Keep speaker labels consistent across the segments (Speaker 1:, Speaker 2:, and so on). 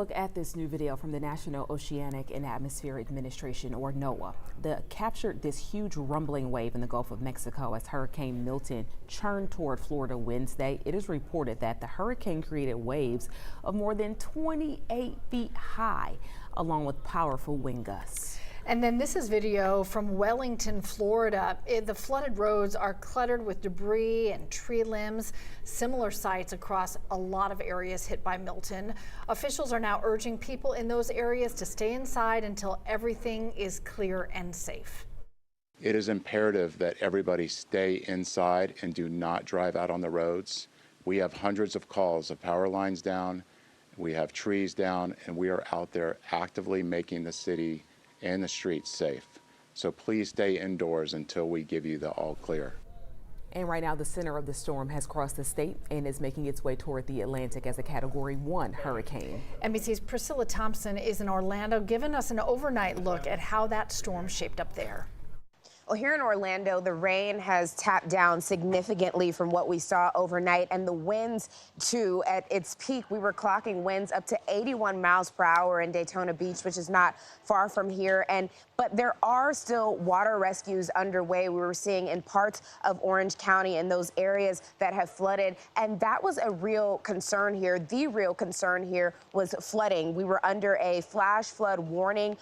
Speaker 1: Look at this new video from the National Oceanic and Atmospheric Administration, or NOAA. That captured this huge rumbling wave in the Gulf of Mexico as Hurricane Milton churned toward Florida Wednesday. It is reported that the hurricane created waves of more than 28 feet high, along with powerful wind gusts.
Speaker 2: And then this is video from Wellington, Florida. The flooded roads are cluttered with debris and tree limbs, similar sights across a lot of areas hit by Milton. Officials are now urging people in those areas to stay inside until everything is clear and safe.
Speaker 3: It is imperative that everybody stay inside and do not drive out on the roads. We have hundreds of calls of power lines down, we have trees down, and we are out there actively making the city and the streets safe. So please stay indoors until we give you the all clear.
Speaker 1: And right now the center of the storm has crossed the state and is making its way toward the Atlantic as a Category 1 hurricane.
Speaker 2: NBC's Priscilla Thompson is in Orlando, giving us an overnight look at how that storm shaped up there.
Speaker 4: Well, here in Orlando, the rain has tapped down significantly from what we saw overnight, and the winds, too. At its peak, we were clocking winds up to 81 miles per hour in Daytona Beach, which is not far from here. But there are still water rescues underway. We were seeing in parts of Orange County in those areas that have flooded, and that was a real concern here. The real concern here was flooding. We were under a flash flood warning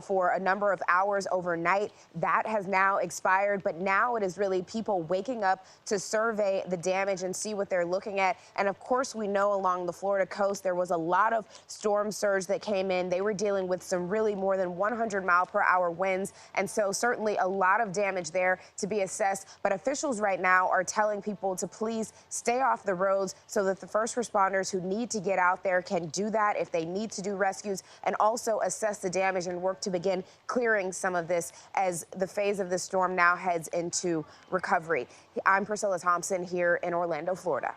Speaker 4: for a number of hours overnight. That has now expired, but now it is really people waking up to survey the damage and see what they're looking at. And of course, we know along the Florida coast there was a lot of storm surge that came in. They were dealing with some really more than 100-mile-per-hour winds, and so certainly a lot of damage there to be assessed. But officials right now are telling people to please stay off the roads so that the first responders who need to get out there can do that if they need to do rescues, and also assess the damage and work to begin clearing some of this as the phase of the storm now heads into recovery. I'm Priscilla Thompson here in Orlando, Florida.